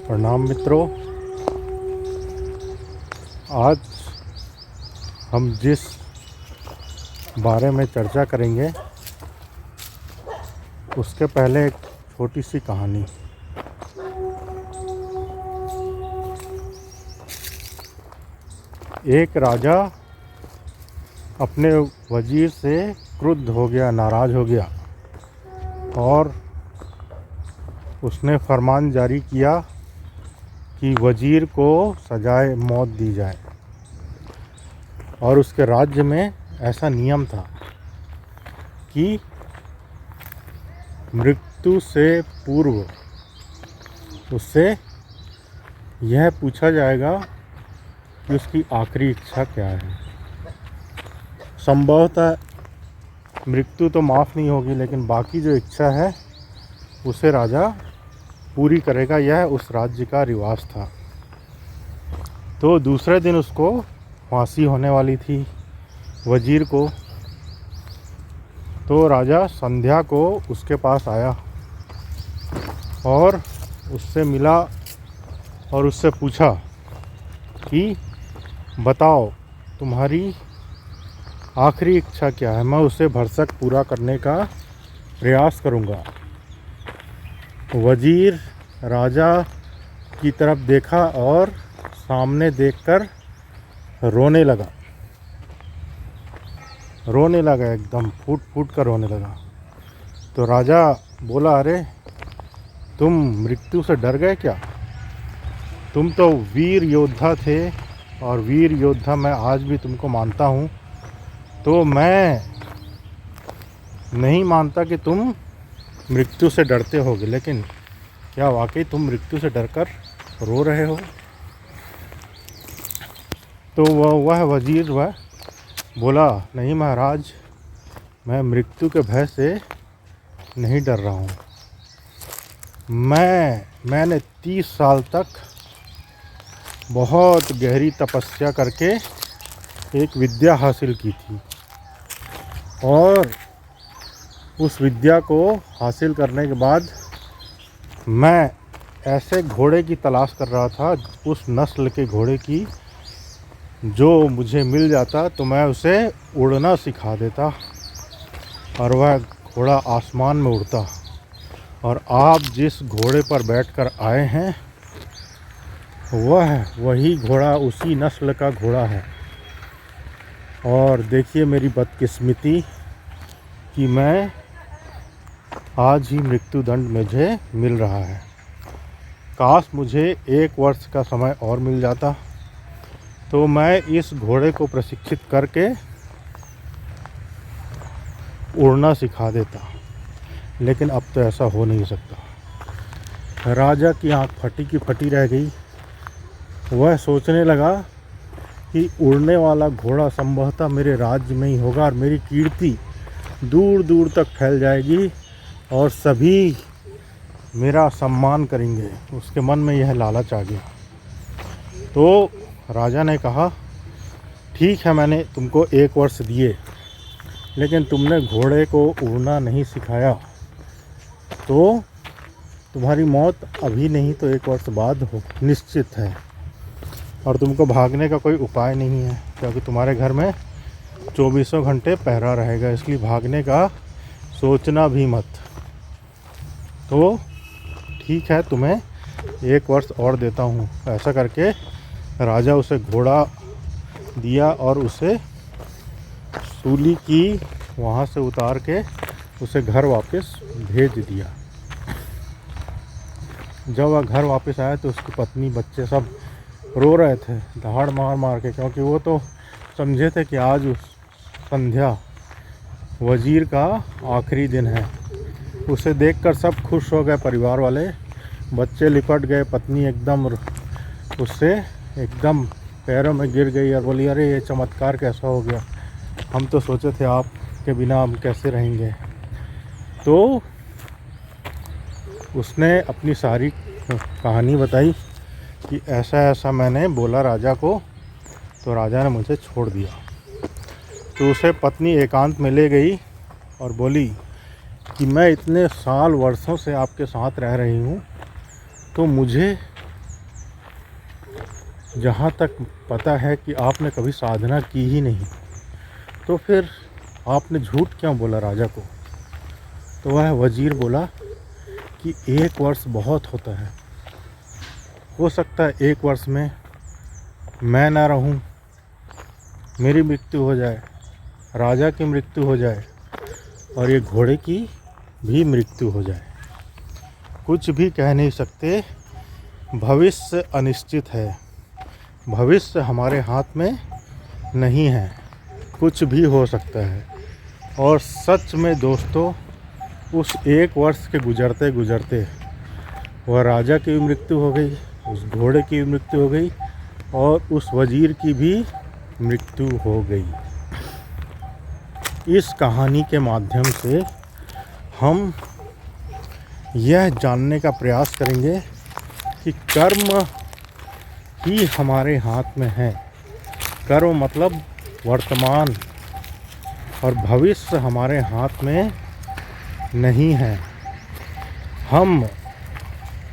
प्रणाम मित्रों। आज हम जिस बारे में चर्चा करेंगे उसके पहले एक छोटी सी कहानी। एक राजा अपने वजीर से क्रुद्ध हो गया, नाराज़ हो गया और उसने फरमान जारी किया कि वजीर को सजाए मौत दी जाए। और उसके राज्य में ऐसा नियम था कि मृत्यु से पूर्व उससे यह पूछा जाएगा कि उसकी आखिरी इच्छा क्या है। संभवतः मृत्यु तो माफ़ नहीं होगी, लेकिन बाकी जो इच्छा है उसे राजा पूरी करेगा। यह उस राज्य का रिवाज था। तो दूसरे दिन उसको फांसी होने वाली थी वजीर को। तो राजा संध्या को उसके पास आया और उससे मिला और उससे पूछा कि बताओ तुम्हारी आखिरी इच्छा क्या है, मैं उसे भरसक पूरा करने का प्रयास करूँगा। वजीर राजा की तरफ देखा और सामने देखकर रोने लगा, एकदम फूट फूट कर रोने लगा। तो राजा बोला, अरे तुम मृत्यु से डर गए क्या? तुम तो वीर योद्धा थे और वीर योद्धा मैं आज भी तुमको मानता हूँ। तो मैं नहीं मानता कि तुम मृत्यु से डरते होगे, लेकिन क्या वाकई तुम मृत्यु से डरकर रो रहे हो? तो वह वजीर बोला, नहीं महाराज, मैं मृत्यु के भय से नहीं डर रहा हूँ। मैंने 30 साल तक बहुत गहरी तपस्या करके एक विद्या हासिल की थी और उस विद्या को हासिल करने के बाद मैं ऐसे घोड़े की तलाश कर रहा था, उस नस्ल के घोड़े की जो मुझे मिल जाता तो मैं उसे उड़ना सिखा देता और वह घोड़ा आसमान में उड़ता। और आप जिस घोड़े पर बैठकर आए हैं वही घोड़ा उसी नस्ल का घोड़ा है। और देखिए मेरी बदकिस्मती कि मैं आज ही मृत्युदंड मुझे मिल रहा है। काश मुझे 1 वर्ष का समय और मिल जाता तो मैं इस घोड़े को प्रशिक्षित करके उड़ना सिखा देता, लेकिन अब तो ऐसा हो नहीं सकता। राजा की आंख फटी की फटी रह गई। वह सोचने लगा कि उड़ने वाला घोड़ा संभवतः मेरे राज्य में ही होगा और मेरी कीर्ति दूर दूर तक फैल जाएगी और सभी मेरा सम्मान करेंगे। उसके मन में यह लालच आ गया। तो राजा ने कहा, ठीक है, मैंने तुमको 1 वर्ष दिए, लेकिन तुमने घोड़े को उड़ना नहीं सिखाया, तो तुम्हारी मौत अभी नहीं तो 1 वर्ष बाद हो निश्चित है। और तुमको भागने का कोई उपाय नहीं है, क्योंकि तुम्हारे घर में 24 घंटे पहरा रहेगा, इसलिए भागने का सोचना भी मत। तो ठीक है, तुम्हें 1 वर्ष और देता हूँ। ऐसा करके राजा उसे घोड़ा दिया और उसे सूली की वहाँ से उतार के उसे घर वापस भेज दिया। जब वह घर वापस आया तो उसकी पत्नी बच्चे सब रो रहे थे दहाड़ मार मार के, क्योंकि वो तो समझे थे कि आज उस संध्या वजीर का आखिरी दिन है। उसे देखकर सब खुश हो गए, परिवार वाले, बच्चे लिपट गए, पत्नी एकदम उससे एकदम पैरों में गिर गई और बोली, अरे ये चमत्कार कैसा हो गया, हम तो सोचे थे आपके बिना हम कैसे रहेंगे। तो उसने अपनी सारी कहानी बताई कि ऐसा ऐसा मैंने बोला राजा को, तो राजा ने मुझे छोड़ दिया। तो उसे पत्नी एकांत में ले गई और बोली कि मैं इतने साल वर्षों से आपके साथ रह रही हूँ, तो मुझे जहाँ तक पता है कि आपने कभी साधना की ही नहीं, तो फिर आपने झूठ क्यों बोला राजा को? तो वह वज़ीर बोला कि 1 वर्ष बहुत होता है, हो सकता है 1 वर्ष में मैं ना रहूं, मेरी मृत्यु हो जाए, राजा की मृत्यु हो जाए और ये घोड़े की भी मृत्यु हो जाए। कुछ भी कह नहीं सकते, भविष्य अनिश्चित है, भविष्य हमारे हाथ में नहीं है, कुछ भी हो सकता है। और सच में दोस्तों, उस 1 वर्ष के गुजरते गुजरते वह राजा की भी मृत्यु हो गई, उस घोड़े की भी मृत्यु हो गई और उस वज़ीर की भी मृत्यु हो गई। इस कहानी के माध्यम से हम यह जानने का प्रयास करेंगे कि कर्म ही हमारे हाथ में है। कर्म मतलब वर्तमान, और भविष्य हमारे हाथ में नहीं है। हम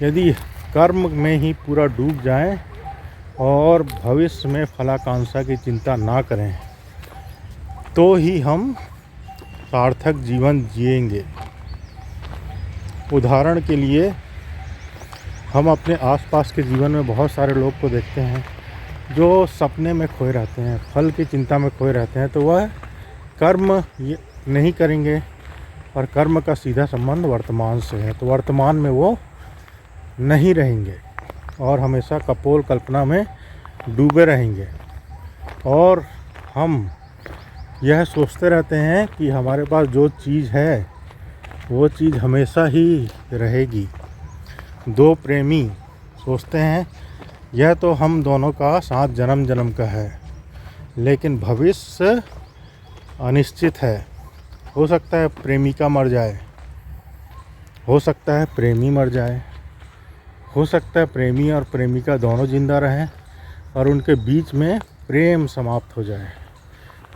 यदि कर्म में ही पूरा डूब जाएं और भविष्य में फलाकांक्षा की चिंता ना करें, तो ही हम सार्थक जीवन जिएंगे। उदाहरण के लिए, हम अपने आसपास के जीवन में बहुत सारे लोग को देखते हैं जो सपने में खोए रहते हैं, फल की चिंता में खोए रहते हैं। तो वह कर्म नहीं करेंगे और कर्म का सीधा संबंध वर्तमान से है, तो वर्तमान में वो नहीं रहेंगे और हमेशा कपोल कल्पना में डूबे रहेंगे। और हम यह सोचते रहते हैं कि हमारे पास जो चीज़ है वो चीज़ हमेशा ही रहेगी। 2 प्रेमी सोचते हैं यह तो हम दोनों का साथ जन्म जन्म का है, लेकिन भविष्य अनिश्चित है। हो सकता है प्रेमिका मर जाए, हो सकता है प्रेमी मर जाए, हो सकता है प्रेमी और प्रेमिका दोनों जिंदा रहें और उनके बीच में प्रेम समाप्त हो जाए।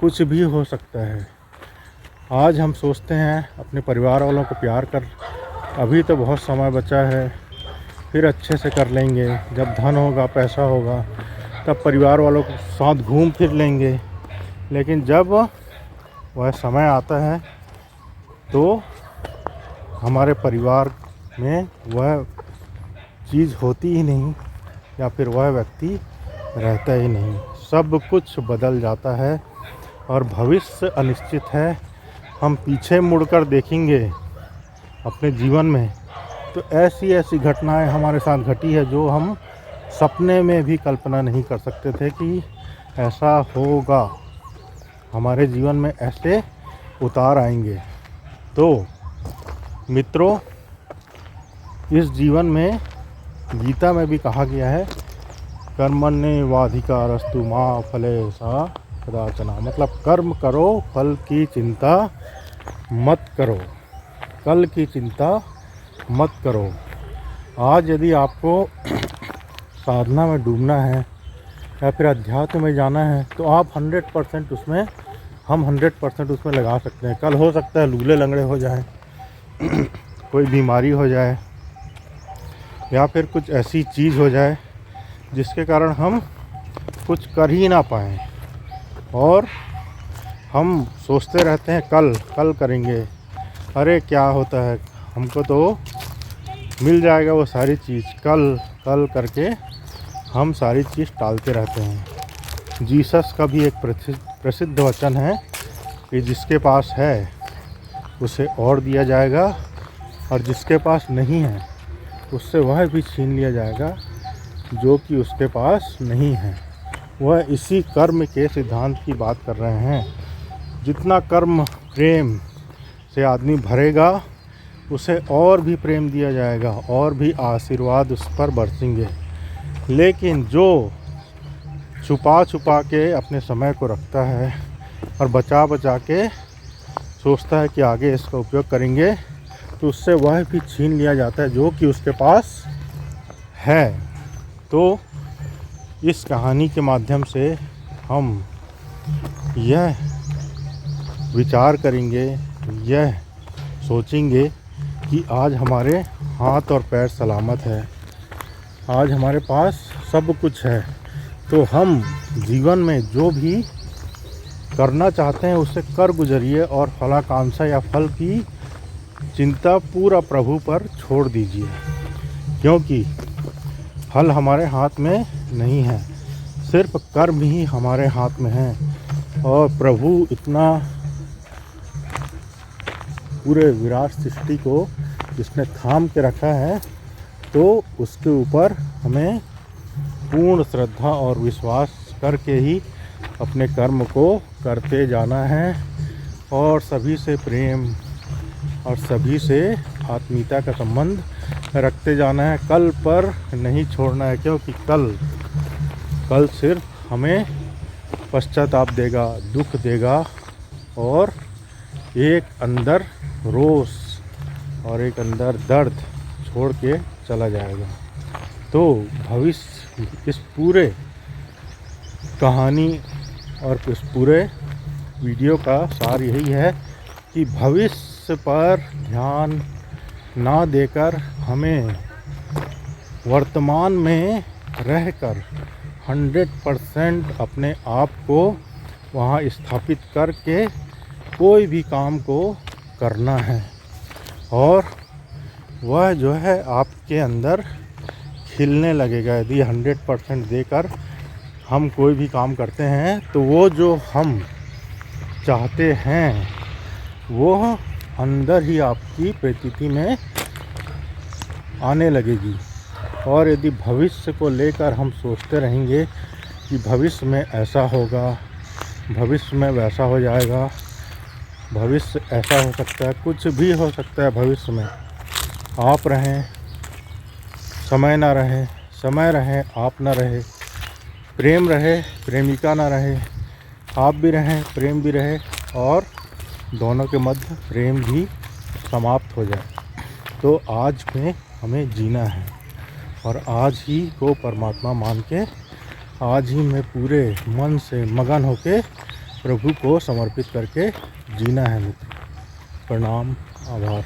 कुछ भी हो सकता है। आज हम सोचते हैं अपने परिवार वालों को प्यार कर, अभी तो बहुत समय बचा है, फिर अच्छे से कर लेंगे, जब धन होगा, पैसा होगा, तब परिवार वालों के साथ घूम फिर लेंगे। लेकिन जब वह समय आता है तो हमारे परिवार में वह चीज़ होती ही नहीं, या फिर वह व्यक्ति रहता ही नहीं। सब कुछ बदल जाता है और भविष्य अनिश्चित है। हम पीछे मुड़कर देखेंगे अपने जीवन में तो ऐसी ऐसी घटनाएं हमारे साथ घटी है जो हम सपने में भी कल्पना नहीं कर सकते थे कि ऐसा होगा। हमारे जीवन में ऐसे उतार आएंगे। तो मित्रों, इस जीवन में गीता में भी कहा गया है, कर्मण्येवाधिकारस्तु मा फलेषु कदाचन। मतलब कर्म करो, फल की चिंता मत करो, कल की चिंता मत करो। आज यदि आपको साधना में डूबना है या फिर अध्यात्म में जाना है तो आप 100% उसमें, हम 100% उसमें लगा सकते हैं। कल हो सकता है लूले लंगड़े हो जाए, कोई बीमारी हो जाए, या फिर कुछ ऐसी चीज़ हो जाए जिसके कारण हम कुछ कर ही ना पाएँ और हम सोचते रहते हैं कल कल करेंगे। अरे क्या होता है, हमको तो मिल जाएगा वो सारी चीज़, कल कल करके हम सारी चीज़ टालते रहते हैं। जीसस का भी एक प्रसिद्ध वचन है कि जिसके पास है उसे और दिया जाएगा और जिसके पास नहीं है उससे वह भी छीन लिया जाएगा जो कि उसके पास नहीं है। वह इसी कर्म के सिद्धांत की बात कर रहे हैं। जितना कर्म प्रेम से आदमी भरेगा उसे और भी प्रेम दिया जाएगा और भी आशीर्वाद उस पर बरसेंगे। लेकिन जो छुपा छुपा के अपने समय को रखता है और बचा बचा के सोचता है कि आगे इसका उपयोग करेंगे, तो उससे वह भी छीन लिया जाता है जो कि उसके पास है। तो इस कहानी के माध्यम से हम यह विचार करेंगे, यह सोचेंगे कि आज हमारे हाथ और पैर सलामत है, आज हमारे पास सब कुछ है, तो हम जीवन में जो भी करना चाहते हैं उससे कर गुजरिए और फलाकांक्षा या फल की चिंता पूरा प्रभु पर छोड़ दीजिए, क्योंकि फल हमारे हाथ में नहीं है, सिर्फ कर्म ही हमारे हाथ में है। और प्रभु इतना पूरे विराट सृष्टि को जिसने थाम के रखा है, तो उसके ऊपर हमें पूर्ण श्रद्धा और विश्वास करके ही अपने कर्म को करते जाना है और सभी से प्रेम और सभी से आत्मीयता का संबंध रखते जाना है। कल पर नहीं छोड़ना है, क्योंकि कल सिर्फ हमें पश्चाताप देगा, दुख देगा और एक अंदर रोष और एक अंदर दर्द छोड़ के चला जाएगा। तो भविष्य इस पूरे कहानी और इस पूरे वीडियो का सार यही है कि भविष्य पर ध्यान ना देकर हमें वर्तमान में रहकर 100% अपने आप को वहाँ स्थापित करके कोई भी काम को करना है, और वह जो है आपके अंदर खिलने लगेगा। यदि 100% देकर हम कोई भी काम करते हैं तो वो जो हम चाहते हैं वो अंदर ही आपकी प्रतीति में आने लगेगी। और यदि भविष्य को लेकर हम सोचते रहेंगे कि भविष्य में ऐसा होगा, भविष्य में वैसा हो जाएगा, भविष्य ऐसा हो सकता है, कुछ भी हो सकता है भविष्य में, आप रहें समय ना रहे, समय रहे आप ना रहे, प्रेम रहे प्रेमिका ना रहे, आप भी रहें प्रेम भी रहे, और दोनों के मध्य प्रेम भी समाप्त हो जाए। तो आज में हमें जीना है और आज ही को परमात्मा मान के आज ही में पूरे मन से मगन होके प्रभु को समर्पित करके जीना है मित्र। प्रणाम, आभार।